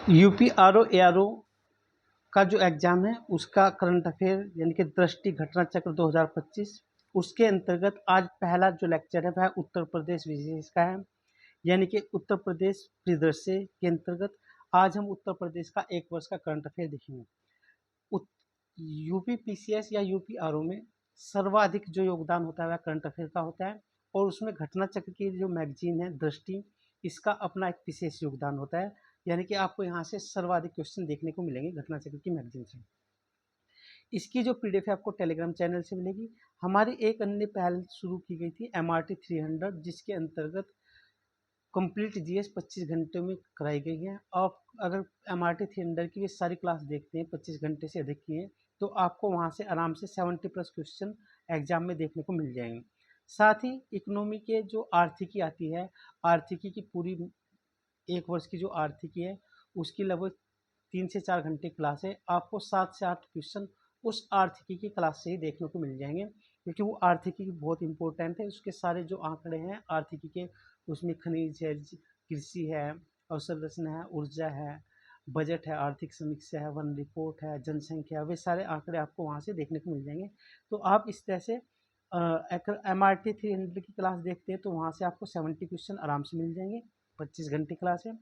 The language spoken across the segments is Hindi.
यूपी आरओ एआरओ का जो एग्ज़ाम है उसका करंट अफेयर यानी कि दृष्टि घटना चक्र 2025 उसके अंतर्गत आज पहला जो लेक्चर है वह उत्तर प्रदेश विशेष का है। यानी कि उत्तर प्रदेश परिदृश्य के अंतर्गत आज हम उत्तर प्रदेश का एक वर्ष का करंट अफेयर देखेंगे। यूपी पीसीएस या यूपी आरओ में सर्वाधिक जो योगदान होता है वह करंट अफेयर का होता है और उसमें घटना चक्र की जो मैगजीन है दृष्टि, इसका अपना एक विशेष योगदान होता है। यानी कि आपको यहाँ से सर्वाधिक क्वेश्चन देखने को मिलेंगे घटना चक्र की मैगजीन से। इसकी जो पीडीएफ है आपको टेलीग्राम चैनल से मिलेगी। हमारी एक अन्य पहल शुरू की गई थी MRT 300, जिसके अंतर्गत कंप्लीट जीएस 25 घंटे में कराई गई है। आप अगर MRT 300 की भी सारी क्लास देखते हैं 25 घंटे से अधिक की है तो आपको वहाँ से आराम से 70+ क्वेश्चन एग्जाम में देखने को मिल जाएंगे। साथ ही इकोनॉमी के जो आर्थिकी आती है, आर्थिकी की पूरी एक वर्ष की जो आर्थिकी है उसकी लगभग 3 से 4 घंटे क्लास है। आपको 7 से 8 क्वेश्चन उस आर्थिकी की क्लास से ही देखने को मिल जाएंगे, क्योंकि वो आर्थिकी बहुत इंपॉर्टेंट है। उसके सारे जो आंकड़े हैं आर्थिकी के, उसमें खनिज है, कृषि है, अवसंरचना है, ऊर्जा है, बजट है, आर्थिक समीक्षा है, वन रिपोर्ट है, जनसंख्या, वे सारे आंकड़े आपको वहाँ से देखने को मिल जाएंगे। तो आप इस तरह से MRT 300 की क्लास देखते हैं तो वहाँ से आपको 70 क्वेश्चन आराम से मिल जाएंगे। 25 घंटे क्लास है,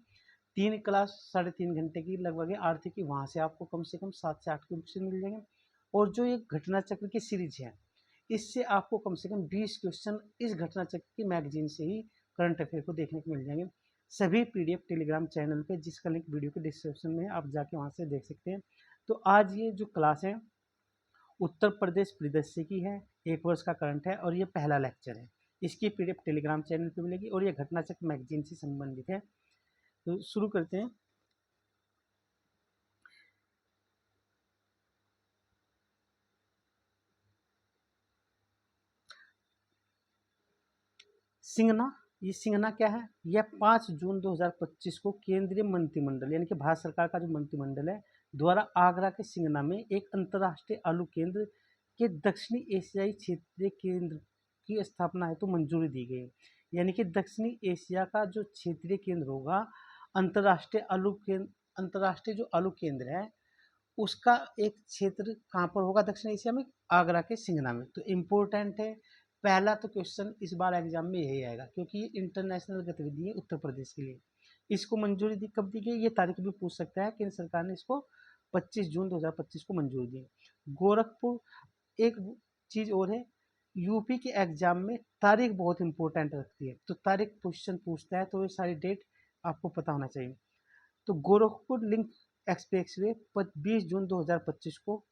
3 क्लास 3.5 घंटे की लगभग है आर्थिकी, वहाँ से आपको कम से कम 7 से 8 क्वेश्चन मिल जाएंगे। और जो ये घटना चक्र की सीरीज है इससे आपको कम से कम 20 क्वेश्चन इस घटना चक्र की मैगजीन से ही करंट अफेयर को देखने को मिल जाएंगे। सभी पीडीएफ टेलीग्राम चैनल पे, जिसका लिंक वीडियो के डिस्क्रिप्शन में है, आप जाके वहाँ से देख सकते हैं। तो आज ये जो क्लास है उत्तर प्रदेश परिदृश्य की है, एक वर्ष का करंट है और ये पहला लेक्चर है। इसकी पीडीएफ टेलीग्राम चैनल पे मिलेगी और ये घटना चक्र मैगजीन से संबंधित है। तो शुरू करते हैं। सिंगना, ये सिंगना क्या है? यह 5 जून 2025 को केंद्रीय मंत्रिमंडल यानी कि भारत सरकार का जो मंत्रिमंडल है द्वारा आगरा के सिंगना में एक अंतर्राष्ट्रीय आलू केंद्र के दक्षिणी एशियाई क्षेत्रीय केंद्र की स्थापना हेतु मंजूरी दी गई। यानी कि दक्षिणी एशिया का जो क्षेत्रीय केंद्र होगा, अंतर्राष्ट्रीय जो आलू केंद्र है उसका एक क्षेत्र कहाँ पर होगा दक्षिण एशिया में? आगरा के सिंगना में। तो इम्पोर्टेंट है, पहला तो क्वेश्चन इस बार एग्जाम में यही आएगा, क्योंकि ये इंटरनेशनल गतिविधि है उत्तर प्रदेश के लिए। इसको मंजूरी दी कब दी गई, ये तारीख भी पूछ सकता है। केंद्र सरकार ने इसको 25 जून 2025 को मंजूरी दी। गोरखपुर, एक चीज और है, यूपी के एग्जाम में तारीख बहुत इंपॉर्टेंट रखती है, तो तारीख क्वेश्चन पूछता है तो ये सारी डेट आपको पता होना चाहिए। तो गोरखपुर लिंक एक्सप्रेसवे 20 जून 2025 को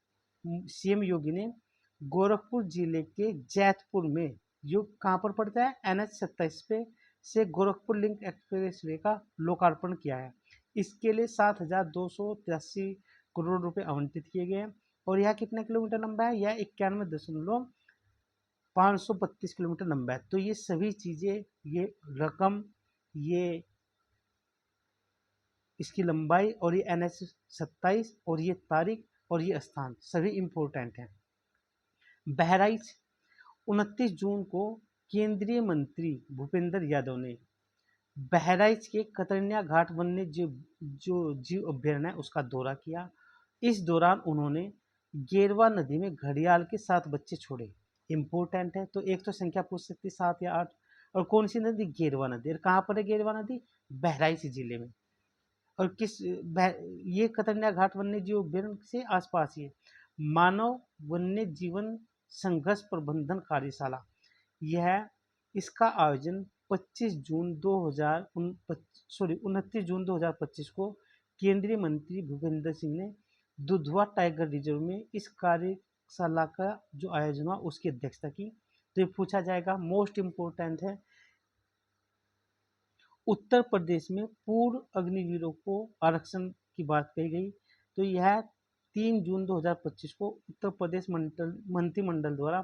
सीएम योगी ने गोरखपुर जिले के जैतपुर में, जो कहाँ पर पड़ता है, NH 27 पे से गोरखपुर लिंक एक्सप्रेसवे का लोकार्पण किया है। इसके लिए 7,283 करोड़ रुपए आवंटित किए गए हैं और यह कितना किलोमीटर लंबा है? यह 91,532 किलोमीटर लंबा है। तो ये सभी चीजें, ये रकम, ये इसकी लंबाई और ये NH 27 और ये तारीख और ये स्थान सभी इम्पोर्टेंट हैं। बहराइच, 29 जून को केंद्रीय मंत्री भूपेंद्र यादव ने बहराइच के कतरनिया घाट वन्य जीव अभ्यारण्य उसका दौरा किया। इस दौरान उन्होंने गेरवा नदी में घड़ियाल के 7 बच्चे छोड़े। इम्पोर्टेंट है, तो एक तो संख्या पूछ सकती है 7 या 8। और कौन सी नदी? गेरवा नदी। और कहाँ पर है गेरवा नदी? बहराइच जिले में। और ये कतरनिया घाट वन्य जीव अभ्यारण्य से आसपास ही है। मानव वन्य जीवन संघर्ष प्रबंधन कार्यशाला, यह इसका आयोजन 29 जून 2025 को केंद्रीय मंत्री भूपेंद्र सिंह ने दुधवा टाइगर रिजर्व में इस कार्यशाला का जो आयोजन हुआ उसकी अध्यक्षता की। तो ये पूछा जाएगा, मोस्ट इम्पोर्टेंट है। उत्तर प्रदेश में पूर्व अग्निवीरों को आरक्षण की बात कही गई, तो यह 3 जून 2025 को उत्तर प्रदेश मंत्रिमंडल द्वारा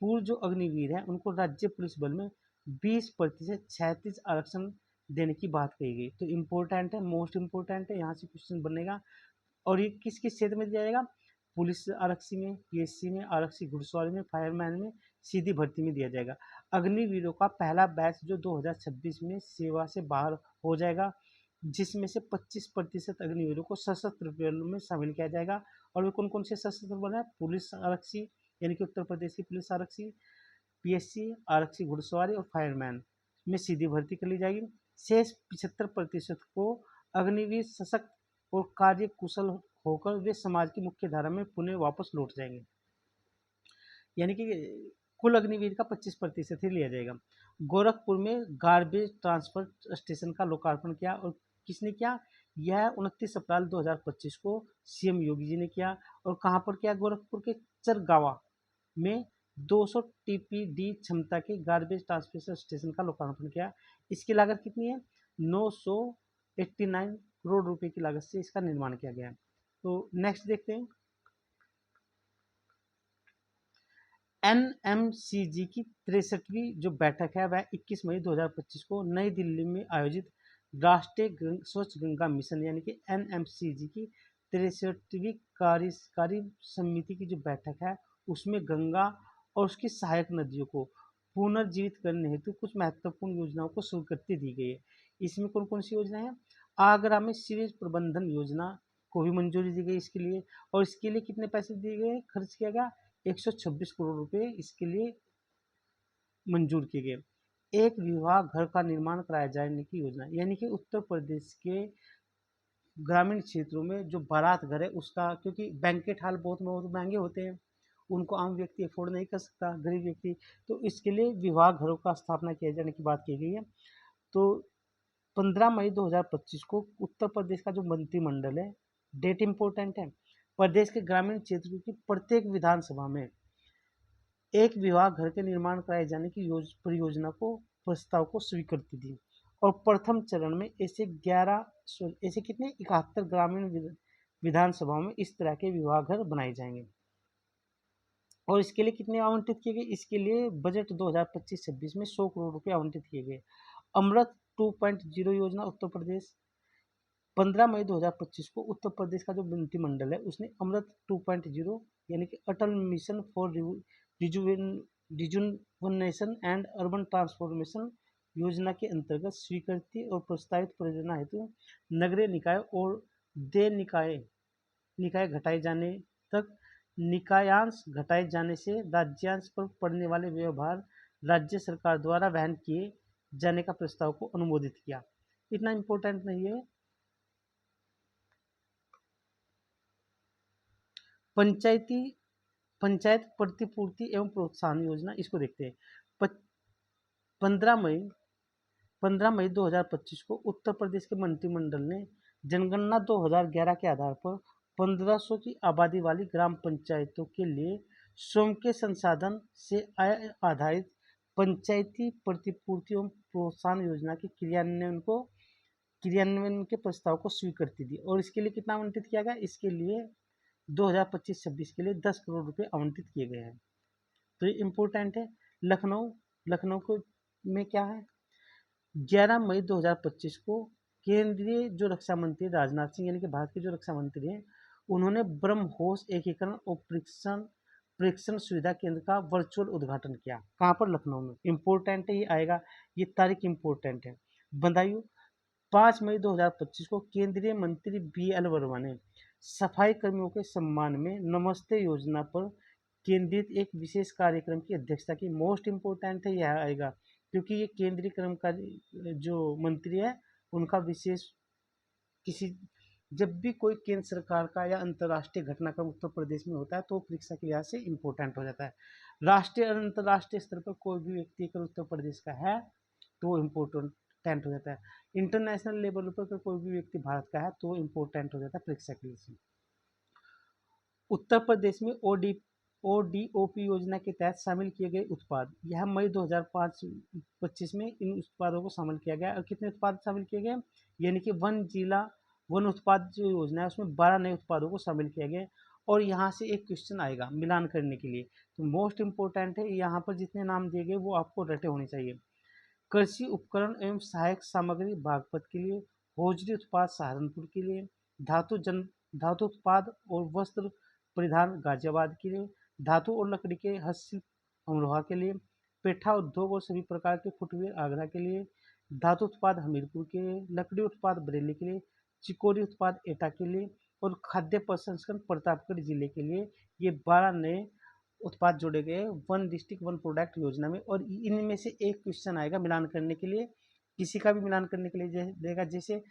पूर्व जो अग्निवीर हैं उनको राज्य पुलिस बल में 20% 36 आरक्षण देने की बात कही गई। तो इम्पोर्टेंट है, मोस्ट इम्पोर्टेंट है, यहाँ से क्वेश्चन बनेगा। और ये किस किस क्षेत्र में दिया जाएगा? पुलिस आरक्षी में, PSC में, आरक्षी घुड़सवारी में, फायरमैन में, सीधी भर्ती में दिया जाएगा। अग्निवीरों का पहला बैच जो 2026 में सेवा से बाहर हो जाएगा जिसमें से 25% अग्निवीरों को सशस्त्र बलों में शामिल किया जाएगा। और वे कौन कौन से सशस्त्र बल है? पुलिस आरक्षी यानी कि उत्तर प्रदेश की पुलिस आरक्षी, पीएससी आरक्षी घुड़सवारी और फायरमैन में सीधी भर्ती कर ली जाएगी। शेष 75% को अग्निवीर सशक्त और कार्य कुशल होकर वे समाज की मुख्य धारा में पुनः वापस लौट जाएंगे। यानी कि कुल अग्निवीर का 25% ही लिया जाएगा। गोरखपुर में गार्बेज ट्रांसफर स्टेशन का लोकार्पण किया और किसने किया? यह 29 अप्रैल 2025 को सीएम योगी जी ने किया। और कहाँ पर किया? गोरखपुर के चरगावा में 200 टीपीडी क्षमता के गार्बेज ट्रांसफर स्टेशन का लोकार्पण किया। इसकी लागत कितनी है? 989 करोड़ रुपए की लागत से इसका निर्माण किया गया है। तो नेक्स्ट देखते हैं। एनएमसीजी की 63वीं जो बैठक है वह 21 मई 2025 को नई दिल्ली में आयोजित राष्ट्रीय स्वच्छ गंगा मिशन यानी कि एनएमसीजी की 63वीं कार्यकारी समिति की जो बैठक है उसमें गंगा और उसकी सहायक नदियों को पुनर्जीवित करने हेतु कुछ महत्वपूर्ण योजनाओं को स्वीकृति दी गई है। इसमें कौन कौन सी योजना है? आगरा में सीवेज प्रबंधन योजना को भी मंजूरी दी गई इसके लिए। और इसके लिए कितने पैसे दिए गए, खर्च किया गया? 126 करोड़ रुपए इसके लिए मंजूर किए गए। एक विवाह घर का निर्माण कराया जाने की योजना यानी कि उत्तर प्रदेश के ग्रामीण क्षेत्रों में जो बारात घर है उसका, क्योंकि बैंकेट हॉल बहुत बहुत महंगे होते हैं, उनको आम व्यक्ति अफोर्ड नहीं कर सकता, गरीब व्यक्ति, तो इसके लिए विवाह घरों का स्थापना किए जाने की बात की गई है। तो 15 मई 2025 को उत्तर प्रदेश का जो मंत्रिमंडल है, डेट इंपॉर्टेंट है, प्रदेश के ग्रामीण क्षेत्रों की प्रत्येक विधानसभा में एक विवाह घर के निर्माण कराए जाने की परियोजना को प्रस्ताव को स्वीकृति दी। और प्रथम चरण में ऐसे कितने 71 ग्रामीण विधानसभाओं में इस तरह के विवाह घर बनाए जाएंगे। और इसके लिए कितने आवंटित किए गए? इसके लिए बजट 2025-26 में 100 करोड़ रुपए आवंटित किए गए। अमृत 2.0 योजना उत्तर प्रदेश, 15 मई 2025 को उत्तर प्रदेश का जो मंत्रिमंडल है उसने अमृत 2.0 यानी कि Atal mission for rejuvenation and urban transformation योजना के अंतर्गत स्वीकृति और प्रस्तावित परियोजना हेतु नगरीय निकाय और दे निकाय घटाए जाने तक निकायांश घटाए जाने से राज्यांश पर पड़ने वाले व्यवहार राज्य सरकार द्वारा वहन किए जाने का प्रस्ताव को अनुमोदित किया। इतना इम्पोर्टेंट नहीं है। पंचायत प्रतिपूर्ति एवं प्रोत्साहन योजना, इसको देखते हैं। 15 मई 2025 को उत्तर प्रदेश के मंत्रिमंडल ने जनगणना 2011 के आधार पर 1500 की आबादी वाली ग्राम पंचायतों के लिए स्वयं के संसाधन से आय आधारित पंचायती प्रतिपूर्ति एवं प्रोत्साहन योजना के क्रियान्वयन के प्रस्ताव को स्वीकृति दी। और इसके लिए कितना आवंटित किया गया? इसके लिए 2025-26 के लिए 10 करोड़ रुपए आवंटित किए गए हैं। तो ये इम्पोर्टेंट है। लखनऊ को में क्या है? 11 मई 2025 को केंद्रीय जो रक्षा मंत्री राजनाथ सिंह यानी कि भारत के जो रक्षा मंत्री हैं उन्होंने ब्रह्मोस एकीकरण और परीक्षण सुविधा केंद्र का वर्चुअल उद्घाटन किया। कहाँ पर? लखनऊ में। इम्पोर्टेंट है, ये आएगा, ये तारीख इम्पोर्टेंट है। बदायूं 5 मई 2025 को केंद्रीय मंत्री BL वर्मा ने सफाई कर्मियों के सम्मान में नमस्ते योजना पर केंद्रित एक विशेष कार्यक्रम की अध्यक्षता की। मोस्ट इम्पोर्टेंट है, यह आएगा, क्योंकि ये केंद्रीय कर्मकारी जो मंत्री है उनका विशेष जब भी कोई केंद्र सरकार का या अंतर्राष्ट्रीय घटनाक्रम उत्तर प्रदेश में होता है तो परीक्षा के लिहाज से इम्पोर्टेंट हो जाता है। राष्ट्रीय और अंतर्राष्ट्रीय स्तर पर कोई भी व्यक्ति अगर उत्तर प्रदेश का है तो इम्पोर्टेंट हो जाता है। इंटरनेशनल लेवल पर अगर कोई भी व्यक्ति भारत का है तो इम्पोर्टेंट हो जाता है परीक्षा के लिए। उत्तर प्रदेश में ODOP योजना के तहत शामिल किए गए उत्पाद, यह मई 2025 में इन उत्पादों को शामिल किया गया। और कितने उत्पाद शामिल किए गए? यानी कि वन जिला वन उत्पाद जो योजना है उसमें 12 नए उत्पादों को शामिल किया गया। और यहाँ से एक क्वेश्चन आएगा मिलान करने के लिए, तो मोस्ट इम्पोर्टेंट है, यहाँ पर जितने नाम दिए गए वो आपको रटे होने चाहिए। कृषि उपकरण एवं सहायक सामग्री बागपत के लिए, हौजरी उत्पाद सहारनपुर के लिए, धातु उत्पाद और वस्त्र परिधान गाजियाबाद के लिए, धातु और लकड़ी के हस्तशिल्प अमरोहा के लिए, पेठा उद्योग और सभी प्रकार के फुटवेयर आगरा के लिए, धातु उत्पाद हमीरपुर के लिए, लकड़ी उत्पाद बरेली के लिए, चिकोरी उत्पाद एटा के लिए और खाद्य प्रसंस्करण प्रतापगढ़ जिले के लिए ये 12 नए उत्पाद जोड़े गए वन डिस्ट्रिक्ट वन प्रोडक्ट योजना में। और इनमें से एक क्वेश्चन आएगा मिलान करने के लिए, किसी का भी मिलान करने के लिए देगा, जैसे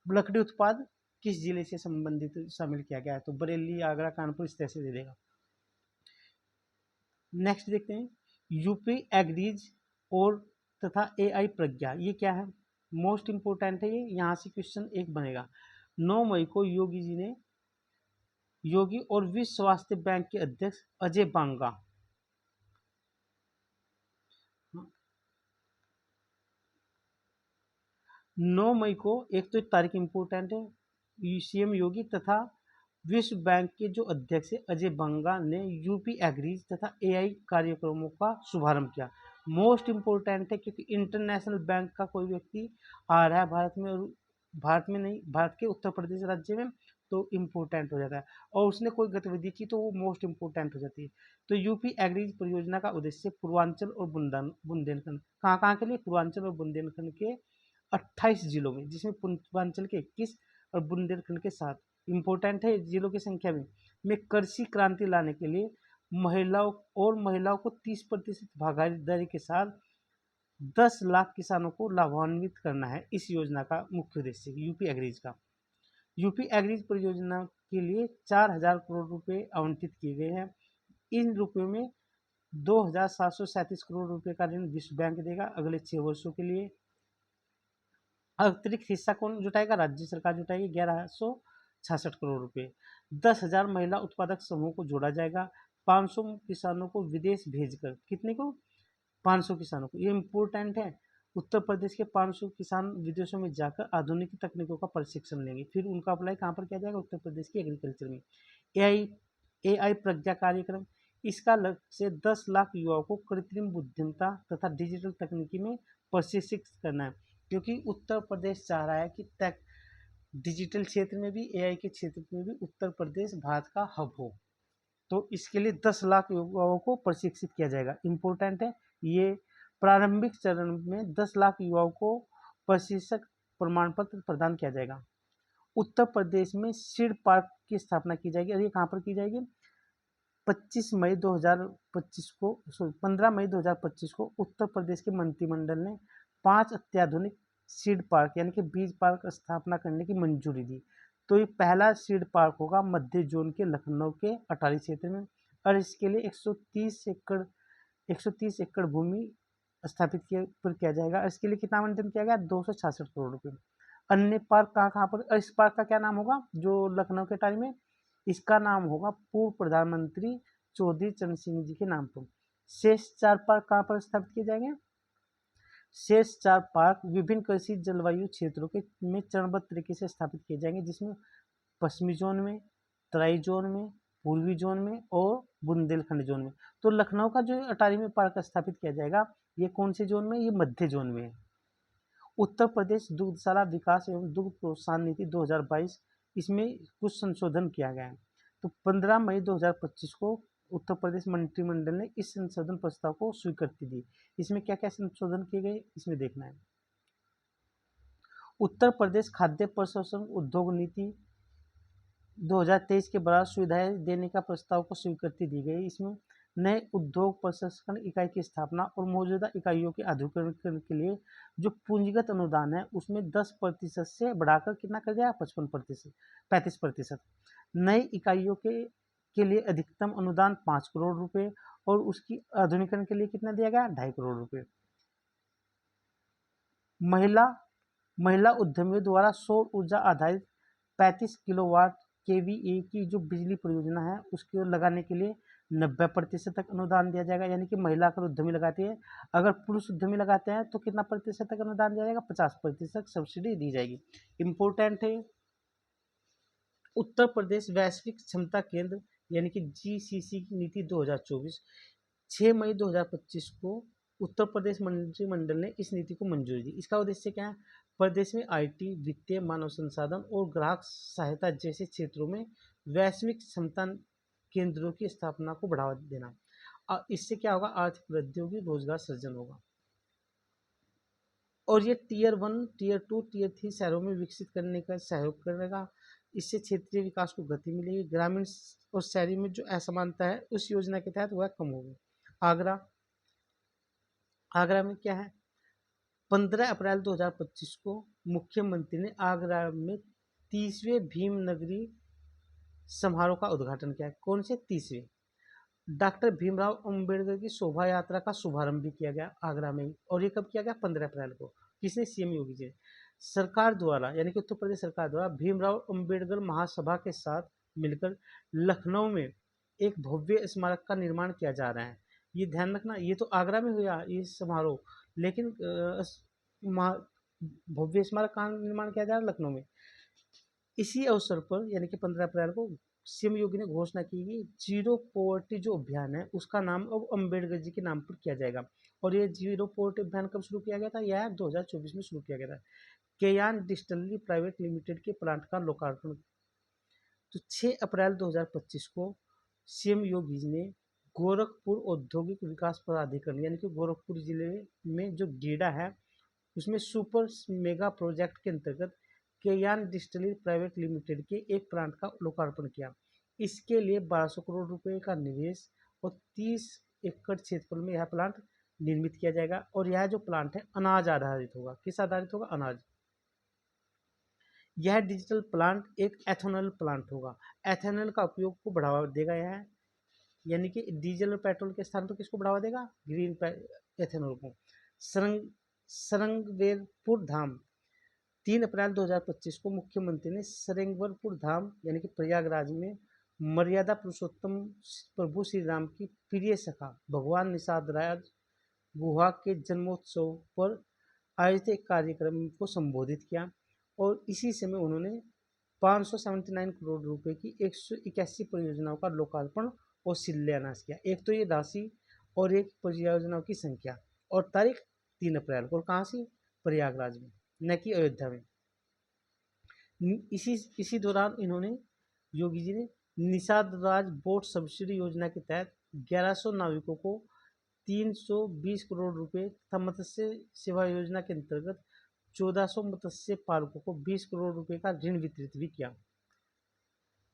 लकड़ी उत्पाद किस जिले से संबंधित शामिल किया गया है, तो बरेली, आगरा, कानपुर, इस तरह से दे देगा। नेक्स्ट देखते हैं यूपी एग्रीज और तथा एआई प्रज्ञा, ये क्या है, मोस्ट इंपोर्टेंट है ये, यहाँ से क्वेश्चन एक बनेगा। 9 मई को योगी और विश्व स्वास्थ्य बैंक के अध्यक्ष अजय बांगा 9 मई को, एक तो तारीख इंपोर्टेंट है, सीएम योगी तथा विश्व बैंक के जो अध्यक्ष है अजय बांगा ने यूपी एग्रीज तथा एआई कार्यक्रमों का शुभारंभ किया। मोस्ट इंपोर्टेंट है क्योंकि इंटरनेशनल बैंक का कोई व्यक्ति आ रहा है भारत में, और भारत में नहीं, भारत के उत्तर प्रदेश राज्य में, तो इम्पोर्टेंट हो जाता है, और उसने कोई गतिविधि की तो वो मोस्ट इम्पोर्टेंट हो जाती है। तो यूपी एग्रीज परियोजना का उद्देश्य पूर्वांचल और बुंदेलखंड, कहाँ के लिए, पूर्वांचल और बुंदेलखंड के 28 जिलों में, जिसमें पूर्वांचल के 21 और बुंदेलखंड के 7, इम्पोर्टेंट है जिलों की संख्या में कृषि क्रांति लाने के लिए महिलाओं को 30% भागीदारी के साथ 10 लाख किसानों को लाभान्वित करना है। इस योजना का मुख्य उद्देश्य यूपी एग्रीज का। यूपी एग्रीज परियोजना के लिए 4,000 करोड़ रुपए आवंटित किए गए हैं। इन रुपयों में 2,737 करोड़ रुपए का ऋण विश्व बैंक देगा अगले 6 वर्षों के लिए। अतिरिक्त हिस्सा कौन जुटाएगा, राज्य सरकार जुटाएगी 1166 करोड़ रुपए। 10,000 महिला उत्पादक समूह को जोड़ा जाएगा। 500 किसानों को विदेश भेजकर, कितने को, 500 किसानों को, ये इम्पोर्टेंट है। उत्तर प्रदेश के 500 किसान विदेशों में जाकर आधुनिक तकनीकों का प्रशिक्षण लेंगे, फिर उनका अप्लाई कहाँ पर किया जाएगा, उत्तर प्रदेश की एग्रीकल्चर में। एआई प्रज्ञा कार्यक्रम, इसका लक्ष्य 10 लाख युवाओं को कृत्रिम बुद्धिमत्ता तथा डिजिटल तकनीकी में प्रशिक्षित करना है, क्योंकि उत्तर प्रदेश चाह रहा है कि डिजिटल क्षेत्र में भी, एआई के क्षेत्र में भी उत्तर प्रदेश भारत का हब हो। तो इसके लिए 10 लाख युवाओं को प्रशिक्षित किया जाएगा, इम्पोर्टेंट है ये। प्रारंभिक चरण में 10 लाख युवाओं को प्रशिक्षक प्रमाण पत्र प्रदान किया जाएगा। उत्तर प्रदेश में सीड पार्क की स्थापना की जाएगी, और ये कहाँ पर की जाएगी, 15 मई 2025 को उत्तर प्रदेश के मंत्रिमंडल ने 5 अत्याधुनिक सीड पार्क यानी कि बीज पार्क स्थापना करने की मंजूरी दी। तो ये पहला सीड पार्क होगा मध्य जोन के लखनऊ के अटारी क्षेत्र में, और इसके लिए 130 एकड़ भूमि स्थापित किया जाएगा, और इसके लिए कितना आवंटन किया गया, 266 करोड़ रुपए। अन्य पार्क कहाँ पर, इस पार्क का क्या नाम होगा जो लखनऊ के अटारी में, इसका नाम होगा पूर्व प्रधानमंत्री चौधरी चरण सिंह जी के नाम पर। शेष 4 पार्क कहाँ पर स्थापित किए जाएंगे, शेष 4 पार्क विभिन्न कृषि जलवायु क्षेत्रों के में चरणबद्ध तरीके से स्थापित किए जाएंगे, जिसमें पश्चिमी जोन में, तराई जोन में, पूर्वी जोन में और बुंदेलखंड जोन में। तो लखनऊ का जो अटारी में पार्क स्थापित किया जाएगा, ये कौन से जोन में, ये मध्य जोन में है। उत्तर प्रदेश दुग्धशाला विकास एवं दुग्ध प्रोत्साहन नीति 2022, इसमें कुछ संशोधन किया गया है। तो 15 मई 2025 को उत्तर प्रदेश मंत्रिमंडल ने इस संशोधन प्रस्ताव को स्वीकृति दी। इसमें क्या क्या संशोधन किए गए, इसमें देखना है। उत्तर प्रदेश खाद्य प्रसंस्करण उद्योग नीति 2023 के बराबर सुविधाएं देने का प्रस्ताव को स्वीकृति दी गई। इसमें नए उद्योग प्रसंस्करण इकाई की स्थापना और मौजूदा इकाइयों के आधुनिकीकरण के लिए जो पूंजीगत अनुदान है उसमें 10% से बढ़ाकर कितना कर दिया, 35%। नई इकाइयों के लिए अधिकतम अनुदान 5 करोड़ रुपए, और उसकी आधुनिकीकरण के लिए कितना दिया गया, 2.5 करोड़ रुपए। महिला उद्यमियों द्वारा सौर ऊर्जा आधारित 35 किलोवाट केवीए की जो बिजली परियोजना है उसकी ओर लगाने के लिए 90% तक अनुदान दिया जाएगा, यानी कि महिला अगर उद्यमी लगाती है, अगर पुरुष उद्यमी लगाते हैं तो कितना प्रतिशत तक अनुदान दिया जाएगा, 50% सब्सिडी दी जाएगी। इम्पोर्टेंट है। उत्तर प्रदेश वैश्विक क्षमता केंद्र यानी कि जीसीसी की नीति 2024, 6 मई 2025 को उत्तर प्रदेश मंत्रिमंडल ने इस नीति को मंजूरी दी। इसका उद्देश्य क्या है, प्रदेश में आईटी, वित्तीय, मानव संसाधन और ग्राहक सहायता जैसे क्षेत्रों में वैश्विक क्षमता केंद्रों की स्थापना को बढ़ावा देना। और इससे क्या होगा, आर्थिक वृद्धि होगी, रोजगार सृजन होगा। और ये टियर 1, टियर 2, टियर 3 शहरों में विकसित करने का सहयोग करेगा। इससे क्षेत्रीय विकास को गति मिलेगी। ग्रामीण और शहरी में जो असमानता है उस योजना के तहत वह कम होगी। आगरा, आगरा में क्या है, 15 अप्रैल 2025 को मुख्यमंत्री ने आगरा में 30वें भीम नगरी समारोह का उद्घाटन किया। कौन से 30वें? डॉक्टर भीमराव अंबेडकर की शोभा यात्रा का शुभारंभ भी किया गया आगरा में ही। और ये कब किया गया? 15 अप्रैल को। किसने? सीएम योगी जी ने। सरकार द्वारा, यानी कि उत्तर प्रदेश सरकार द्वारा भीमराव अंबेडकर महासभा के साथ मिलकर लखनऊ में एक भव्य स्मारक का निर्माण किया जा रहा है। ये ध्यान रखना, ये तो आगरा में हुआ ये समारोह, लेकिन भव्य स्मारक कहाँ निर्माण किया जा रहा है? लखनऊ में। इसी अवसर पर यानी कि 15 अप्रैल को सीएम योगी ने घोषणा की कि जीरो पॉवर्टी जो अभियान है उसका नाम अब अम्बेडकर जी के नाम पर किया जाएगा। और ये जीरो पॉवर्टी अभियान कब शुरू किया गया था? यह 2024 में शुरू किया गया था। केयान डिस्टिलरी प्राइवेट लिमिटेड के प्लांट का लोकार्पण। तो 6 अप्रैल 2025 को सीएम योगी जी ने गोरखपुर औद्योगिक विकास प्राधिकरण यानी कि गोरखपुर जिले में जो गीडा है उसमें सुपर मेगा प्रोजेक्ट के अंतर्गत केयान डिस्टिलरी प्राइवेट लिमिटेड के एक प्लांट का लोकार्पण किया। इसके लिए 1200 करोड़ रुपए का निवेश और 30 एकड़ क्षेत्रफल में यह प्लांट निर्मित किया जाएगा। और यह जो प्लांट है अनाज आधारित होगा। किस आधारित होगा? अनाज। यह डिजिटल प्लांट एक एथेनॉल प्लांट होगा। एथेनॉल का उपयोग को बढ़ावा देगा यह, यानी कि डीजल और पेट्रोल के स्थान पर किसको बढ़ावा देगा? ग्रीन एथेनॉल को। सरंगवेरपुर धाम, 3 अप्रैल 2025 को मुख्यमंत्री ने सरंगवरपुर धाम यानी कि प्रयागराज में मर्यादा पुरुषोत्तम प्रभु श्री राम की प्रिय सखा भगवान निषाद राज गुहा के जन्मोत्सव पर आयोजित एक कार्यक्रम को संबोधित किया। और इसी समय उन्होंने 579 करोड़ रुपए की 181 परियोजनाओं का लोकार्पण और शिलान्यास किया। एक तो ये राशि और एक परियोजनाओं की संख्या। और तारीख 3 अप्रैल को। कहाँ से? प्रयागराज में, न कि अयोध्या में। इसी दौरान इन्होंने, योगी जी ने, निषाद राज बोट सब्सिडी योजना के तहत 1100 नाविकों को 320 करोड़ रुपए तथा मत्स्य सेवा योजना के अंतर्गत 1400 मत्स्य पालकों को 20 करोड़ रुपए का ऋण वितरित भी किया।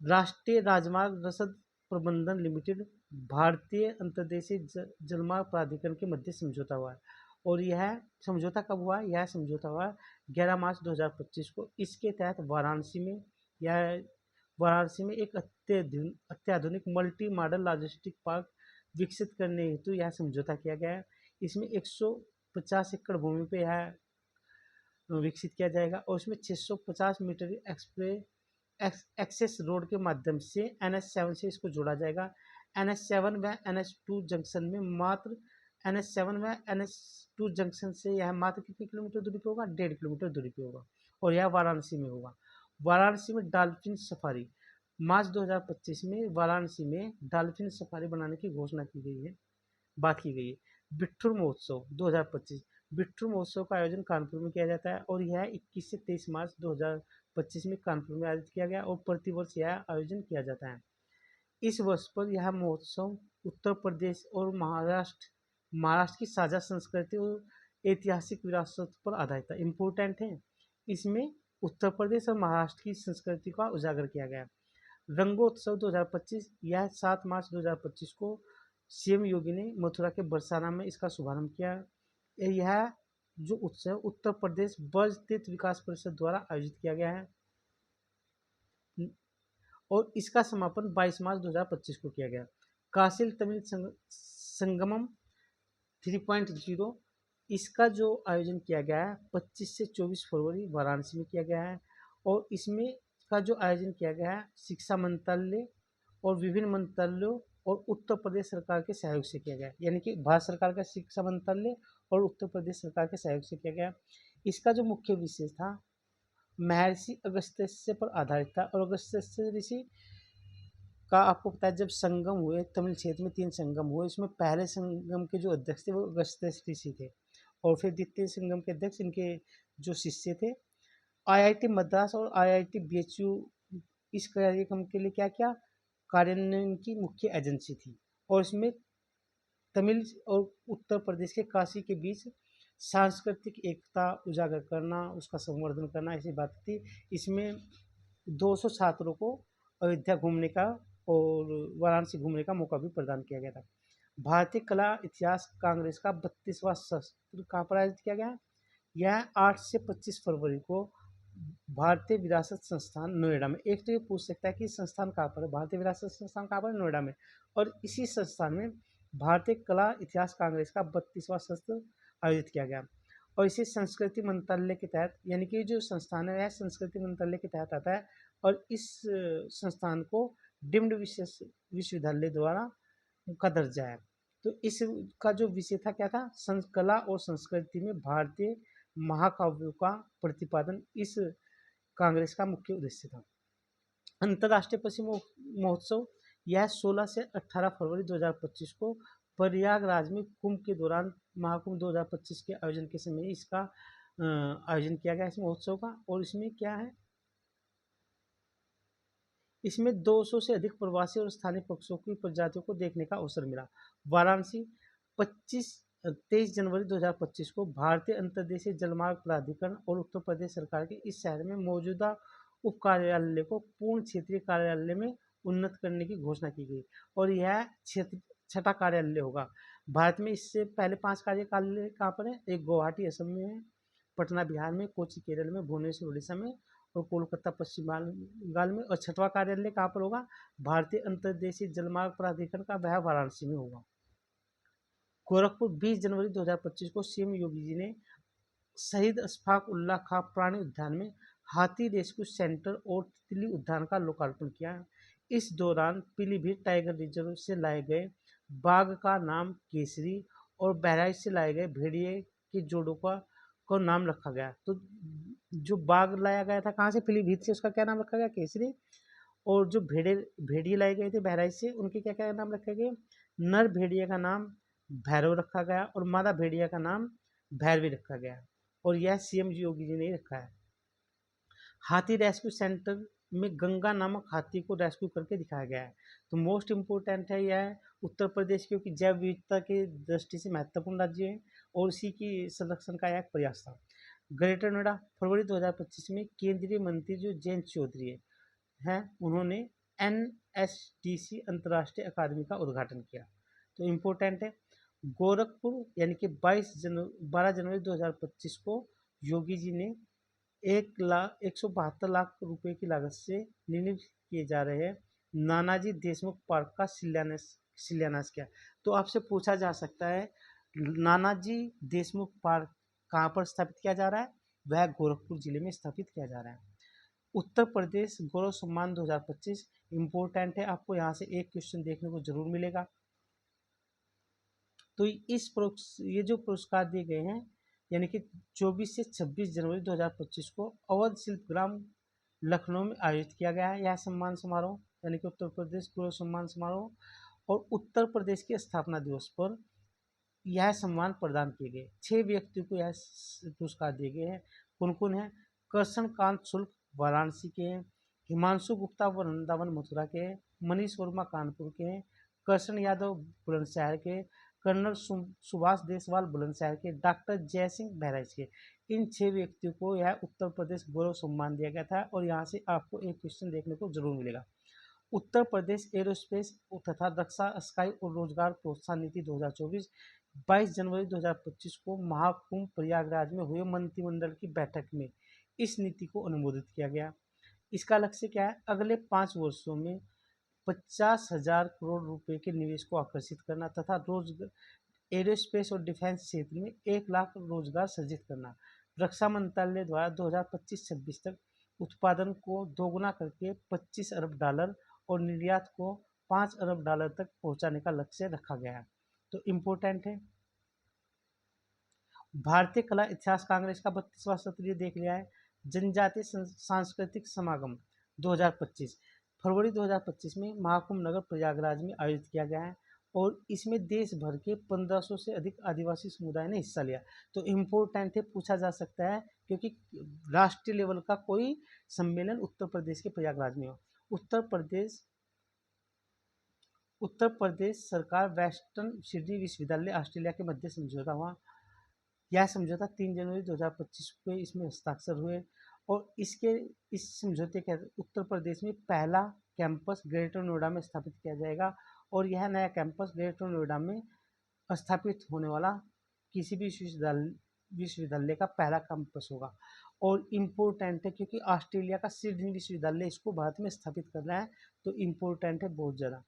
राष्ट्रीय राजमार्ग रसद प्रबंधन लिमिटेड भारतीय अंतर्देशीय जलमार्ग प्राधिकरण के मध्य समझौता हुआ है। और यह समझौता कब हुआ? यह समझौता हुआ 11 मार्च 2025 को। इसके तहत वाराणसी में एक अत्याधुनिक मल्टी मॉडल लॉजिस्टिक पार्क विकसित करने हेतु यह समझौता किया गया है। इसमें 150 एकड़ भूमि पे यह विकसित किया जाएगा। और इसमें 650 मीटर एक्सेस रोड के माध्यम से NH7 से इसको जोड़ा जाएगा। NH7 व NH2 जंक्शन में मात्र NH7 व NH2 जंक्शन से यह मात्र कितने किलोमीटर दूरी पे होगा? 1.5 किलोमीटर दूरी पे होगा। और यह वाराणसी में होगा। वाराणसी में डॉल्फिन सफारी, मार्च 2025 में वाराणसी में डॉल्फिन सफारी बनाने की घोषणा की गई है, बात की गई है। बिट्ठूर महोत्सव 2025, बिट्ठूर महोत्सव का आयोजन कानपुर में किया जाता है। और यह 21 से 23 मार्च 2025 में कानपुर में आयोजित किया गया और प्रतिवर्ष यह आयोजन किया जाता है। इस वर्ष पर यह महोत्सव उत्तर प्रदेश और महाराष्ट्र की साझा संस्कृति और ऐतिहासिक विरासत पर आधारित है। इम्पोर्टेंट है, इसमें उत्तर प्रदेश और महाराष्ट्र की संस्कृति का उजागर किया गया। रंगोत्सव 2025, यह 7 मार्च 2025 को सीएम योगी ने मथुरा के बरसाना में इसका शुभारंभ किया। यह जो उत्सव उत्तर प्रदेश ब्रज तीर्थ विकास परिषद द्वारा आयोजित किया गया है। और इसका समापन 22 मार्च 2025 को किया गया। काशील तमिल संगमम 3.0, इसका जो आयोजन किया गया है 25 से 24 फरवरी वाराणसी में किया गया है। और इसमें का जो आयोजन किया गया है शिक्षा मंत्रालय और विभिन्न मंत्रालयों और उत्तर प्रदेश सरकार के सहयोग से किया गया, यानी कि भारत सरकार का शिक्षा मंत्रालय और उत्तर प्रदेश सरकार के सहयोग से किया गया। इसका जो मुख्य विषय था महर्षि अगस्त्य पर आधारित था। और अगस्त्य ऋषि का आपको पता है जब संगम हुए तमिल क्षेत्र में 3 संगम हुए, इसमें पहले संगम के जो अध्यक्ष थे वो अगस्त्य ऋषि थे। और फिर द्वितीय संगम के अध्यक्ष इनके जो शिष्य थे। IIT मद्रास और IIT BHU इस कार्यक्रम के लिए क्या क्या कार्यान्वयन की मुख्य एजेंसी थी। और इसमें तमिल और उत्तर प्रदेश के काशी के बीच सांस्कृतिक एकता उजागर करना, उसका संवर्धन करना, ऐसी बात थी। इसमें 200 छात्रों को अयोध्या घूमने का और वाराणसी घूमने का मौका भी प्रदान किया गया था। भारतीय कला इतिहास कांग्रेस का 32वां सत्र कहाँ पर आयोजित किया गया? यह 8 से 25 फरवरी को भारतीय विरासत संस्थान नोएडा में। एक तो ये पूछ सकता है कि संस्थान कहाँ पर है? भारतीय विरासत संस्थान कहाँ पर है? नोएडा में। और इसी संस्थान में भारतीय कला इतिहास कांग्रेस का 32वां सत्र आयोजित किया गया। और इसे संस्कृति मंत्रालय के तहत, यानी कि जो संस्थान है वह संस्कृति मंत्रालय के तहत आता है। और इस संस्थान को डीम्ड विश्वविद्यालय द्वारा का दर्जा है। तो इसका जो विषय था क्या था? कला और संस्कृति में भारतीय महाकाव्यों का प्रतिपादन इस कांग्रेस का मुख्य उद्देश्य था। अंतर्राष्ट्रीय पशु महोत्सव यह 16 से 18 फरवरी 2025 को प्रयागराज में कुंभ के दौरान महाकुंभ 2025 के आयोजन के समय इसका आयोजन किया गया इस महोत्सव का। और इसमें क्या है? इसमें 200 से अधिक प्रवासी और स्थानीय पक्षियों की प्रजातियों को देखने का अवसर मिला। वाराणसी 23 जनवरी 2025 को भारतीय अंतर्देशीय जलमार्ग प्राधिकरण और उत्तर प्रदेश सरकार के इस शहर में मौजूदा उप कार्यालय को पूर्ण क्षेत्रीय कार्यालय में उन्नत करने की घोषणा की गई। और यह क्षेत्र छठा कार्यालय होगा। भारत में इससे पहले 5 कार्यालय कहाँ पर है? एक गुवाहाटी असम में है, पटना बिहार में, कोची केरल में, भुवनेश्वर उड़ीसा में और कोलकाता पश्चिम बंगाल में। और छठवां कार्यालय कहाँ पर होगा? भारतीय अंतर्देशीय जलमार्ग प्राधिकरण का, वह वाराणसी में होगा। गोरखपुर 20 जनवरी 2025 को सीएम योगी जी ने शहीद अशफाक उल्लाह खां प्राणी उद्यान में हाथी रेस्क्यू सेंटर और तितली उद्यान का लोकार्पण किया। इस दौरान पीलीभीत टाइगर रिजर्व से लाए गए बाघ का नाम केसरी और बहराइच से लाए गए भेड़िए के जोड़ों का नाम रखा गया। तो जो बाघ लाया गया था कहाँ से? पीलीभीत से, उसका क्या नाम रखा गया? केसरी। और जो भेड़िए लाए गए थे बहराइच से, उनके क्या क्या नाम रखे गए? नर भेड़िए का नाम भैरव रखा गया और मादा भेड़िया का नाम भैरवी रखा गया। और यह सीएम योगी जी ने रखा है। हाथी रेस्क्यू सेंटर में गंगा नामक हाथी को रेस्क्यू करके दिखाया गया है। तो मोस्ट इम्पोर्टेंट है यह उत्तर प्रदेश, क्योंकि जैव विविधता की दृष्टि से महत्वपूर्ण राज्य है और उसी की संरक्षण का एक प्रयास था। ग्रेटर नोएडा फरवरी 2025 में केंद्रीय मंत्री जो जयंत चौधरी है उन्होंने NSDC अंतर्राष्ट्रीय अकादमी का उद्घाटन किया। तो इम्पोर्टेंट है। गोरखपुर यानी कि 12 जनवरी 2025 को योगी जी ने 172 लाख रुपए की लागत से निर्मित किए जा रहे हैं नानाजी देशमुख पार्क का शिलान्यास किया। तो आपसे पूछा जा सकता है नानाजी देशमुख पार्क कहाँ पर स्थापित किया जा रहा है? वह गोरखपुर जिले में स्थापित किया जा रहा है। उत्तर प्रदेश गौरव सम्मान 2025 इम्पोर्टेंट है, आपको यहाँ से एक क्वेश्चन देखने को जरूर मिलेगा। तो ये जो पुरस्कार दिए गए हैं, यानी कि 24 से 26 जनवरी 2025 को अवध शिल्पग्राम लखनऊ में आयोजित किया गया है यह सम्मान समारोह, यानी कि उत्तर प्रदेश गौरव सम्मान समारोह। और उत्तर प्रदेश के स्थापना दिवस पर यह सम्मान प्रदान किए गए। 6 व्यक्तियों को यह पुरस्कार दिए गए हैं। कौन कौन है? कृष्ण कांत शुक्ल वाराणसी के हैं, हिमांशु गुप्ता वृंदावन मथुरा के हैं, मनीष वर्मा कानपुर के हैं, कृष्ण यादव बुलंदशहर के, कर्नल सुभाष देसवाल बुलंदशहर के, डॉक्टर जय सिंह बहराइच के। इन 6 व्यक्तियों को यह उत्तर प्रदेश गौरव सम्मान दिया गया था। और यहाँ से आपको एक क्वेश्चन देखने को जरूर मिलेगा। उत्तर प्रदेश एरोस्पेस तथा रक्षा स्काई और रोजगार प्रोत्साहन नीति 2024 22 जनवरी 2025 को महाकुंभ प्रयागराज में हुए मंत्रिमंडल की बैठक में इस नीति को अनुमोदित किया गया। इसका लक्ष्य क्या है? अगले 5 वर्षों में 50,000 करोड़ रुपए के निवेश को आकर्षित करना तथा रोजगार एरोस्पेस और डिफेंस क्षेत्र में 1 लाख रोजगार सृजित करना। रक्षा मंत्रालय द्वारा 2025-26 तक उत्पादन को दोगुना करके $25 अरब और निर्यात को $5 अरब तक पहुंचाने का लक्ष्य रखा गया है। तो इम्पोर्टेंट है। भारतीय कला इतिहास कांग्रेस का 32वां सत्र देख लिया है। जनजातीय सांस्कृतिक समागम 2025 फरवरी 2025 में महाकुंभ नगर प्रयागराज में आयोजित किया गया है और इसमें देश भर के 1500 से अधिक आदिवासी समुदाय ने हिस्सा लिया। तो इम्पोर्टेंट है, पूछा जा सकता है, क्योंकि राष्ट्रीय लेवल का कोई सम्मेलन उत्तर प्रदेश के प्रयागराज में हो। उत्तर प्रदेश सरकार वेस्टर्न सिडनी विश्वविद्यालय ऑस्ट्रेलिया के मध्य समझौता हुआ यह समझौता 3 जनवरी 2025 को इसमें हस्ताक्षर हुए और इस समझौते के उत्तर प्रदेश में पहला कैंपस ग्रेटर नोएडा में स्थापित किया जाएगा और यह नया कैंपस ग्रेटर नोएडा में स्थापित होने वाला किसी भी विश्वविद्यालय का पहला कैंपस होगा और इम्पोर्टेंट है क्योंकि ऑस्ट्रेलिया का सिडनी विश्वविद्यालय इसको भारत में स्थापित कर रहा है, तो इम्पोर्टेंट है बहुत ज़्यादा।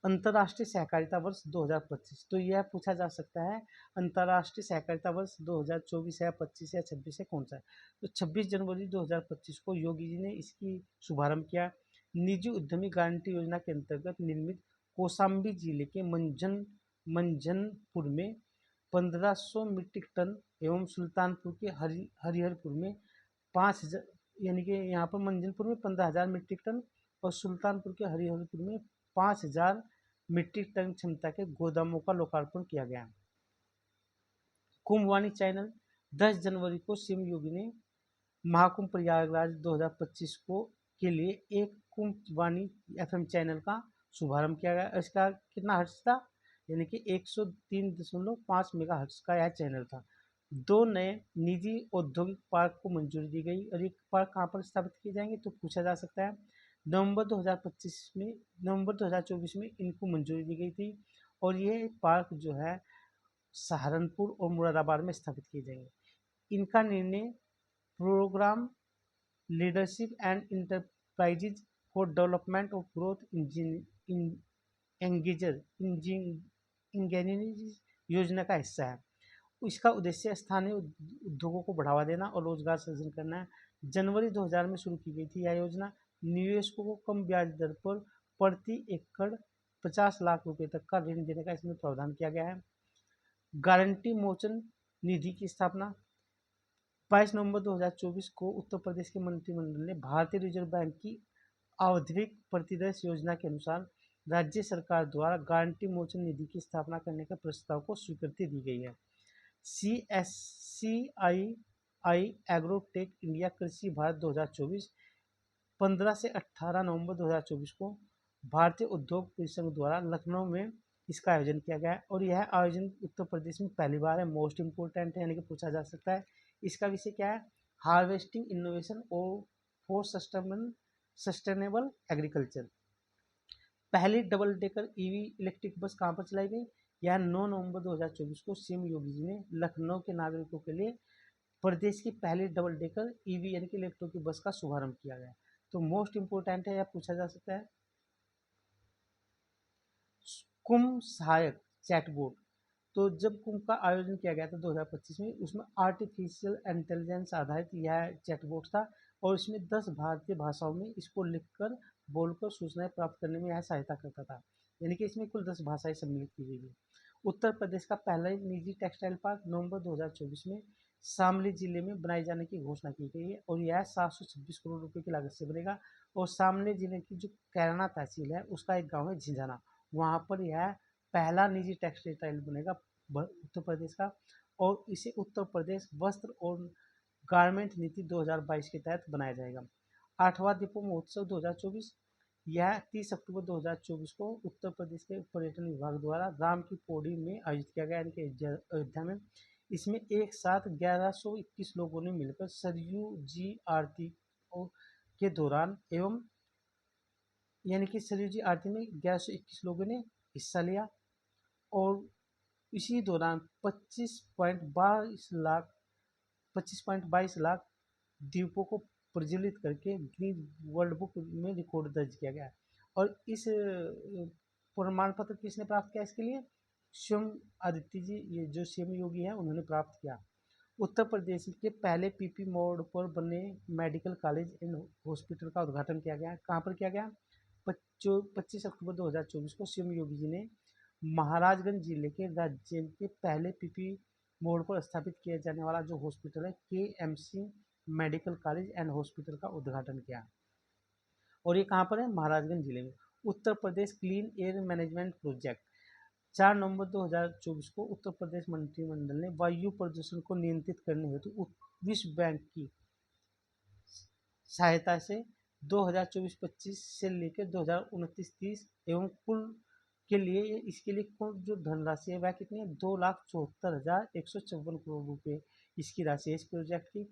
अंतर्राष्ट्रीय सहकारिता वर्ष 2025, तो यह पूछा जा सकता है अंतर्राष्ट्रीय सहकारिता वर्ष 2024 है, 25 है, 26 है, कौन सा है? तो 26 जनवरी 2025 को योगी जी ने इसकी शुभारंभ किया। निजी उद्यमी गारंटी योजना के अंतर्गत निर्मित कौशाम्बी जिले के मंझनपुर में 1500 मीट्रिक टन एवं सुल्तानपुर के हरिहरपुर में 5000, यानी कि यहाँ पर मंझनपुर में 15,000 मीट्रिक टन और सुल्तानपुर के हरिहरपुर में 5,000 मीट्रिक टन क्षमता के गोदामों का लोकार्पण किया गया। कुंभवाणी चैनल 10 जनवरी को सीएम योगी ने महाकुंभ प्रयागराज 2025 को के लिए एक कुंभवाणी एफएम चैनल का शुभारंभ किया गया। इसका कितना हर्ट्ज था, यानी कि 103.5 मेगा हर्ट्ज का यह चैनल था। 2 नए निजी औद्योगिक पार्क को मंजूरी दी गई और एक पार्क कहाँ पर स्थापित किए जाएंगे तो पूछा जा सकता है। नवंबर 2024 में इनको मंजूरी दी गई थी और ये पार्क जो है सहारनपुर और मुरादाबाद में स्थापित किए जाएंगे। इनका निर्णय program leadership and enterprises for development of growth engineering योजना का हिस्सा है। इसका उद्देश्य स्थानीय उद्योगों को बढ़ावा देना और रोजगार सृजन करना है। जनवरी 2000 में शुरू की गई थी यह योजना। निवेशकों को कम ब्याज दर पर प्रति एकड़ 50 लाख रुपए तक का ऋण देने का इसमें प्रावधान किया गया है। गारंटी मोचन निधि की स्थापना 22 नवंबर 2024 को उत्तर प्रदेश के मंत्रिमंडल ने भारतीय रिजर्व बैंक की आवधिक प्रतिदर्श योजना के अनुसार राज्य सरकार द्वारा गारंटी मोचन निधि की स्थापना करने के प्रस्ताव को स्वीकृति दी गई है। CSCII एग्रोटेक इंडिया कृषि भारत 2024 15 से 18 नवंबर 2024 को भारतीय उद्योग परिसंघ द्वारा लखनऊ में इसका आयोजन किया गया है और यह आयोजन उत्तर प्रदेश में पहली बार है। मोस्ट इम्पोर्टेंट है, यानी कि पूछा जा सकता है। इसका विषय क्या है? हार्वेस्टिंग इनोवेशन और फॉर सस्टेनेबल एग्रीकल्चर। पहली double decker EV electric bus कहाँ पर चलाई गई? यह 9 नवंबर 2024 को सीएम योगी जी ने लखनऊ के नागरिकों के लिए प्रदेश की पहली डबल डेकर ईवी यानी कि इलेक्ट्रिक की बस का शुभारंभ किया गया। तो मोस्ट इम्पोर्टेंट है, यह पूछा जा सकता है। कुंभ सहायक चैटबोट, तो जब कुंभ का आयोजन किया गया था 2025 में, उसमें आर्टिफिशियल इंटेलिजेंस आधारित यह चैटबोट था और इसमें 10 भारतीय भाषाओं में इसको लिखकर बोलकर सूचनाएं प्राप्त करने में यह सहायता करता था, यानी कि इसमें कुल 10 भाषाएं सम्मिलित की गई थी। उत्तर प्रदेश का पहला निजी टेक्सटाइल पार्क नवंबर 2024 में शामली जिले में बनाए जाने की घोषणा की गई है और यह 726 करोड़ रुपए की लागत से बनेगा और शामली जिले की जो कैराना तहसील है उसका एक गाँव है झिंझाना, वहाँ पर यह पहला निजी टेक्सटाइल बनेगा उत्तर प्रदेश का और इसे उत्तर प्रदेश वस्त्र और गारमेंट नीति 2022 के तहत बनाया जाएगा। 8वां दीपों महोत्सव 2024, यह 30 अक्टूबर 2024 को उत्तर प्रदेश के पर्यटन विभाग द्वारा राम की पौड़ी में आयोजित किया गया, यानी कि अयोध्या में। इसमें एक साथ 1121 लोगों ने मिलकर सरयू जी आरती के दौरान एवं यानी कि सरयू जी आरती में 1121 लोगों ने हिस्सा लिया और इसी दौरान 25.22 लाख द्वीपों को प्रज्वलित करके गिनीज वर्ल्ड बुक में रिकॉर्ड दर्ज किया गया। और इस प्रमाण पत्र किसने प्राप्त किया? इसके लिए स्वयं आदित्य जी, ये जो सीएम योगी हैं, उन्होंने प्राप्त किया। उत्तर प्रदेश के पहले पीपी मोड़ पर बने मेडिकल कॉलेज एंड हॉस्पिटल का उद्घाटन किया गया। कहाँ पर किया गया? 25 अक्टूबर 2024 को सीएम योगी जी ने महाराजगंज जिले के राज्य के पहले पीपी मोड़ पर स्थापित किया जाने वाला जो हॉस्पिटल है KMC medical college and hospital का उद्घाटन किया और ये कहाँ पर है? महाराजगंज जिले में। उत्तर Pradesh clean air management project 4 नवंबर 2024 को उत्तर प्रदेश मंत्रिमंडल ने वायु प्रदूषण को नियंत्रित करने हेतु विश्व बैंक की सहायता से 2024-25 से लेकर 2029-30 एवं कुल के लिए इसके लिए कौन जो धनराशि है वह कितनी है, 2,74,154 करोड़ रुपये इसकी राशि है इस प्रोजेक्ट की।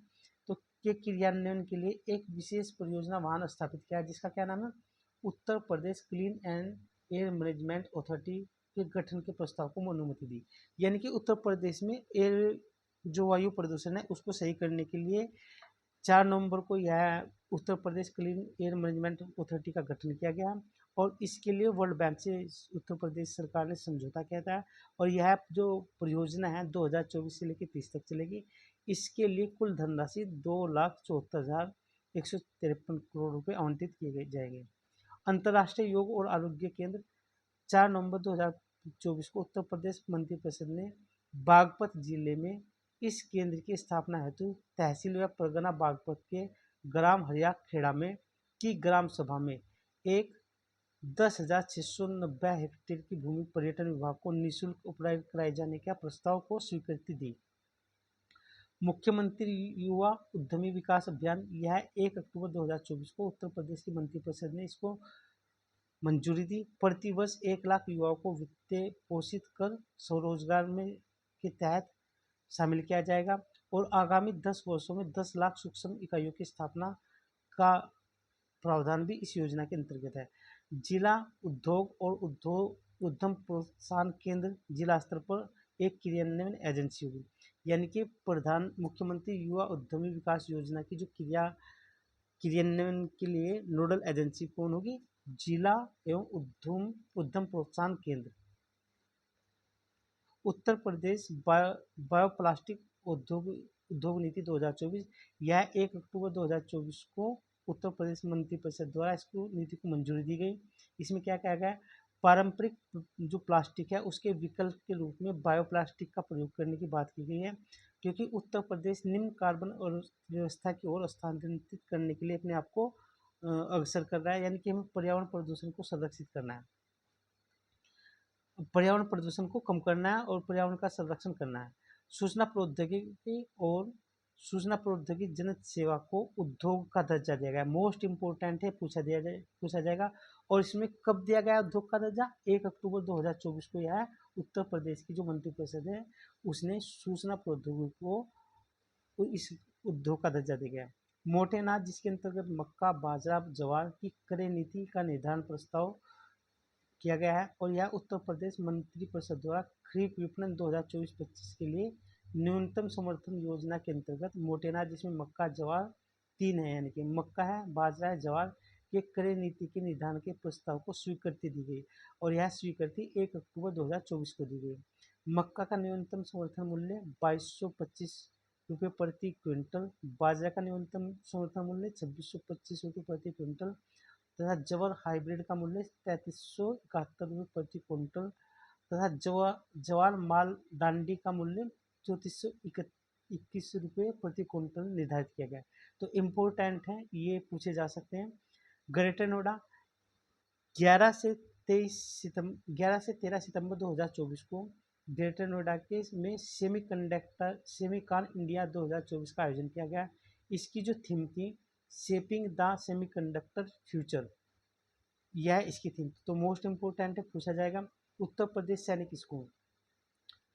तो के क्रियान्वयन के लिए एक विशेष परियोजना वाहन स्थापित किया है जिसका क्या नाम है, Uttar Pradesh clean and air management authority के गठन के प्रस्ताव को अनुमति दी। यानी कि उत्तर प्रदेश में एयर जो वायु प्रदूषण है उसको सही करने के लिए 4 नवंबर को यह उत्तर Pradesh clean air management authority का गठन किया गया और इसके लिए वर्ल्ड बैंक से उत्तर प्रदेश सरकार ने समझौता किया था। और यह जो परियोजना है 2024 से लेकर 30 तक चलेगी। इसके लिए कुल धनराशि 2,74,153 करोड़ रुपये आवंटित किए जाएंगे। अंतर्राष्ट्रीय योग और आरोग्य केंद्र 4 नवंबर 2024 को उत्तर प्रदेश मंत्रिपरिषद ने बागपत जिले में इस केंद्र की स्थापना हेतु तहसील व परगना बागपत के ग्राम हरिया खेड़ा में की ग्राम सभा में एक 10,690 हेक्टेयर की भूमि पर्यटन विभाग को निःशुल्क उपलब्ध कराए जाने का प्रस्ताव को स्वीकृति दी। मुख्यमंत्री युवा उद्यमी विकास अभियान यह 1 अक्टूबर 2024 को उत्तर प्रदेश की मंत्रिपरिषद ने इसको मंजूरी दी। प्रतिवर्ष 1 लाख युवाओं को वित्तीय पोषित कर स्वरोजगार में के तहत शामिल किया जाएगा और आगामी 10 वर्षों में 10 लाख सूक्ष्म इकाइयों की स्थापना का प्रावधान भी इस योजना के अंतर्गत है। जिला उद्योग और उद्यम प्रोत्साहन केंद्र जिला स्तर पर एक क्रियान्वयन एजेंसी होगी। यानी कि मुख्यमंत्री युवा उद्यमी विकास योजना की जो क्रियान्वयन के लिए नोडल एजेंसी कौन होगी, जिला एवं उद्यम प्रोत्साहन केंद्र। उत्तर प्रदेश बायोप्लास्टिक उद्योग नीति 2024 यह 1 अक्टूबर 2024 को उत्तर प्रदेश मंत्रिपरिषद द्वारा इसको नीति को मंजूरी दी गई। इसमें क्या कहा गया, पारंपरिक जो प्लास्टिक है उसके विकल्प के रूप में बायोप्लास्टिक का प्रयोग करने की बात की गई है, क्योंकि उत्तर प्रदेश निम्न कार्बन और व्यवस्था की ओर स्थानांतरित करने के लिए अपने आप को अग्रसर कर रहा है। यानी कि हमें पर्यावरण प्रदूषण को संरक्षित करना है, पर्यावरण प्रदूषण को कम करना है और पर्यावरण का संरक्षण करना है। सूचना प्रौद्योगिकी जनित सेवा को उद्योग का दर्जा दिया गया। मोस्ट इम्पोर्टेंट है, पूछा जाएगा। और इसमें कब दिया गया उद्योग का दर्जा, 1 अक्टूबर 2024 को यह उत्तर प्रदेश की जो मंत्रिपरिषद है उसने सूचना प्रौद्योगिकी को इस उद्योग का दर्जा दिया गया। मोटे अनाज जिसके अंतर्गत मक्का, बाजरा, ज्वार की क्रय नीति का निर्धारण प्रस्ताव किया गया है और यह उत्तर प्रदेश मंत्रिपरिषद द्वारा खरीफ विपणन 2024-25 के लिए न्यूनतम समर्थन योजना के अंतर्गत मोटे अनाज जिसमें मक्का, ज्वार 3 है, यानी कि मक्का है, बाजरा है, ज्वार के क्रय नीति के निर्धारण के प्रस्ताव को स्वीकृति दी गई और यह स्वीकृति 1 अक्टूबर 2024 को दी गई। मक्का का न्यूनतम समर्थन मूल्य 2225 रुपये प्रति क्विंटल, बाजरा का न्यूनतम समर्थन मूल्य 2625 रुपये प्रति क्विंटल तथा जवर हाइब्रिड का मूल्य 3371 रुपये प्रति क्विंटल तथा जवार माल डांडी का मूल्य 3421 रुपये प्रति क्विंटल निर्धारित किया गया। तो इम्पोर्टेंट है, ये पूछे जा सकते हैं। ग्रेटर नोएडा 11 से 13 सितंबर 2024 को ग्रेटर नोएडा के में सेमीकॉन इंडिया 2024 का आयोजन किया गया। इसकी जो थीम थी शेपिंग द सेमीकंडक्टर फ्यूचर, यह इसकी थीम। तो मोस्ट इम्पोर्टेंट है, पूछा जाएगा। उत्तर प्रदेश सैनिक स्कूल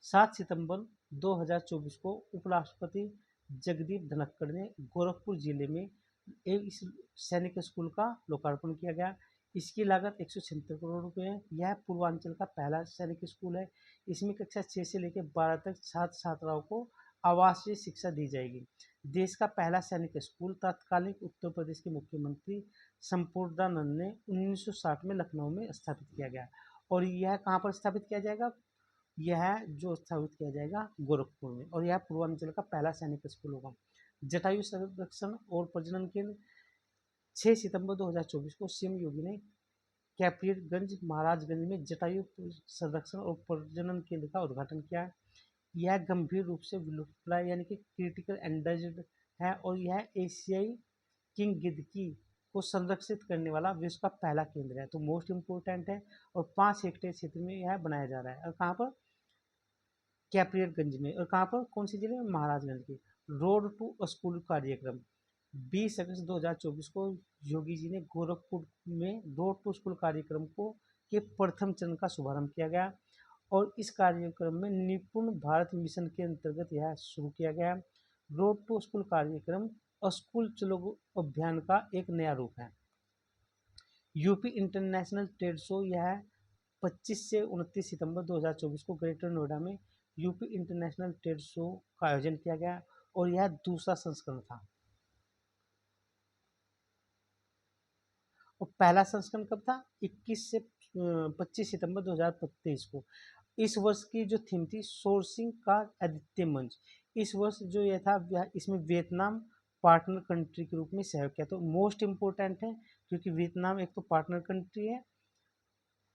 7 सितंबर 2024 को उपराष्ट्रपति जगदीप धनखड़ ने गोरखपुर जिले में एक इस सैनिक स्कूल का लोकार्पण किया गया। इसकी लागत 176 करोड़ रुपए है। यह पूर्वांचल का पहला सैनिक स्कूल है। इसमें कक्षा 6 से लेकर 12 तक छात्र छात्राओं को आवासीय शिक्षा दी जाएगी। देश का पहला सैनिक स्कूल तत्कालीन उत्तर प्रदेश के मुख्यमंत्री संपूर्णानंद ने 1960 में लखनऊ में स्थापित किया गया। और यह कहाँ पर स्थापित किया जाएगा, यह जो स्थापित किया जाएगा गोरखपुर में, और यह पूर्वांचल का पहला सैनिक स्कूल होगा। जटायु संरक्षण और प्रजनन केंद्र 6 सितंबर 2024 को सीएम योगी ने कैप्रियरगंज महाराजगंज में जटायु संरक्षण और प्रजनन केंद्र का उद्घाटन किया। यह गंभीर रूप से विलुप्त यानी कि क्रिटिकल एंडेंजर्ड है और यह एशियाई किंग गिद्धकी को संरक्षित करने वाला विश्व का पहला केंद्र है। तो मोस्ट इम्पोर्टेंट है और 5 हेक्टेयर क्षेत्र में यह बनाया जा रहा है। और कहाँ पर, कैप्रियरगंज में। और कहाँ पर, कौन सी जिले में, महाराजगंज के। रोड टू स्कूल कार्यक्रम 20 अगस्त 2024 को योगी जी ने गोरखपुर में रोड टू स्कूल कार्यक्रम को के प्रथम चरण का शुभारंभ किया गया और इस कार्यक्रम में निपुण भारत मिशन के अंतर्गत यह शुरू किया गया। रोड टू स्कूल कार्यक्रम स्कूल चलो अभियान का एक नया रूप है। यूपी इंटरनेशनल ट्रेड शो यह 25 से 29 सितंबर 2024 को ग्रेटर नोएडा में यूपी इंटरनेशनल ट्रेड शो का आयोजन किया गया और यह दूसरा संस्करण था। और पहला संस्करण कब था? 21 से 25 सितंबर 2023 को। इस वर्ष की जो थीम थी सोर्सिंग का अद्वितीय मंच। इस वर्ष जो यह था इसमें वियतनाम पार्टनर कंट्री के रूप में सहयोग किया। तो मोस्ट इम्पोर्टेंट है क्योंकि वियतनाम एक तो पार्टनर कंट्री है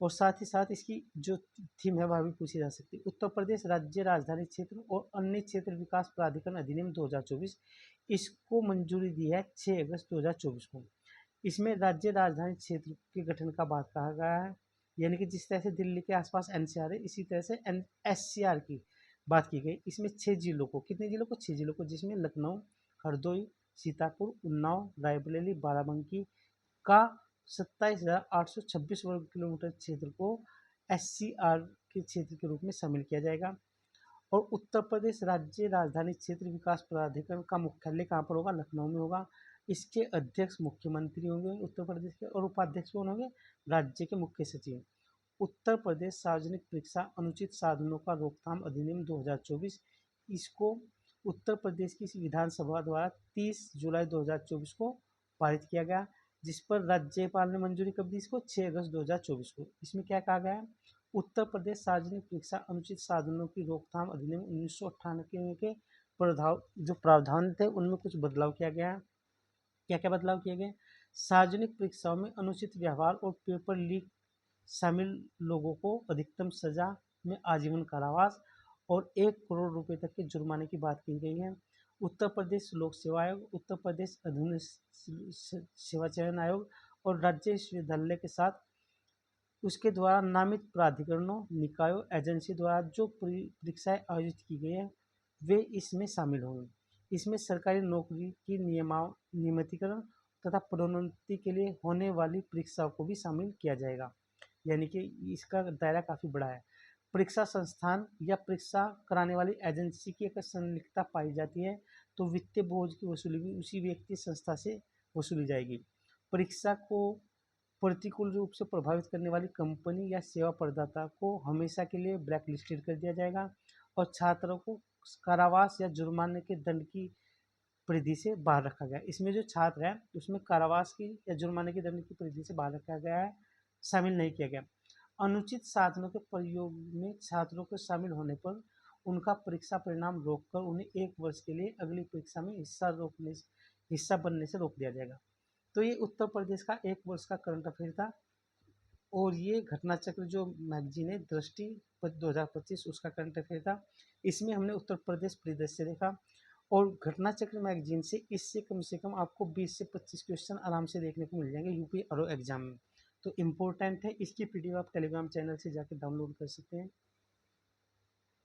और साथ ही साथ इसकी जो थीम है वह भी पूछी जा सकती है। उत्तर प्रदेश राज्य राजधानी क्षेत्र और अन्य क्षेत्र विकास प्राधिकरण अधिनियम 2024 इसको मंजूरी दी है 6 अगस्त 2024 को। इसमें राज्य राजधानी क्षेत्र के गठन का बात कहा गया है, यानी कि जिस तरह से दिल्ली के आसपास एनसीआर है इसी तरह से एससीआर की बात की गई। इसमें 6 जिलों को, कितने जिलों को? 6 जिलों को, जिसमें लखनऊ, हरदोई, सीतापुर, उन्नाव, रायबरेली, बाराबंकी का 27,826 वर्ग किलोमीटर क्षेत्र को एससीआर के क्षेत्र के रूप में शामिल किया जाएगा। और उत्तर प्रदेश राज्य राजधानी क्षेत्र विकास प्राधिकरण का मुख्यालय कहाँ पर होगा? लखनऊ में होगा। इसके अध्यक्ष मुख्यमंत्री होंगे उत्तर प्रदेश के और उपाध्यक्ष कौन होंगे? राज्य के मुख्य सचिव। उत्तर प्रदेश सार्वजनिक परीक्षा अनुचित साधनों का रोकथाम अधिनियम 2024 इसको उत्तर प्रदेश की विधानसभा द्वारा 30 जुलाई 2024 को पारित किया गया, जिस पर राज्यपाल ने मंजूरी कब दी? इसको 6 अगस्त 2024 को। इसमें क्या कहा गया है? उत्तर प्रदेश सार्वजनिक परीक्षा अनुचित साधनों की रोकथाम अधिनियम 1998 के प्रावधान थे उनमें कुछ बदलाव किया गया है। क्या क्या बदलाव किए गए? सार्वजनिक परीक्षाओं में अनुचित व्यवहार और पेपर लीक शामिल लोगों को अधिकतम सजा में आजीवन कारावास और 1 करोड़ रुपए तक के जुर्माने की बात की गई है। उत्तर प्रदेश लोक सेवा आयोग, उत्तर प्रदेश अधीन सेवा चयन आयोग और राज्य विश्वविद्यालय के साथ उसके द्वारा नामित प्राधिकरणों, निकायों, एजेंसी द्वारा जो परीक्षाएं आयोजित की गई हैं वे इसमें शामिल होंगे। इसमें सरकारी नौकरी की नियमितीकरण तथा पदोन्नति के लिए होने वाली परीक्षाओं को भी शामिल किया जाएगा, यानी कि इसका दायरा काफ़ी बड़ा है। परीक्षा संस्थान या परीक्षा कराने वाली एजेंसी की अगर संलिप्तता पाई जाती है तो वित्तीय बोझ की वसूली भी उसी व्यक्ति संस्था से वसूली जाएगी। परीक्षा को प्रतिकूल रूप से प्रभावित करने वाली कंपनी या सेवा प्रदाता को हमेशा के लिए ब्लैक लिस्टेड कर दिया जाएगा और छात्रों को कारावास या जुर्माने के दंड की परिधि से बाहर रखा गया। इसमें जो छात्र है उसमें कारावास की या जुर्माने के दंड की परिधि से बाहर रखा गया है, शामिल नहीं किया गया। अनुचित साधनों के प्रयोग में छात्रों के शामिल होने पर उनका परीक्षा परिणाम रोककर उन्हें 1 वर्ष के लिए अगली परीक्षा में हिस्सा बनने से रोक दिया जाएगा। तो ये उत्तर प्रदेश का 1 वर्ष का करंट अफेयर था और ये घटना चक्र जो मैगजीन है दृष्टि 2025 उसका करंट अफेयर था। इसमें हमने उत्तर प्रदेश परिदृश्य देखा और घटना चक्र मैगजीन से इससे कम से कम आपको 20 से 25 क्वेश्चन आराम से देखने को मिल जाएंगे यूपी आरओ एग्जाम में। तो इम्पोर्टेंट है, इसकी पीडीएफ आप टेलीग्राम चैनल से जाकर डाउनलोड कर सकते हैं।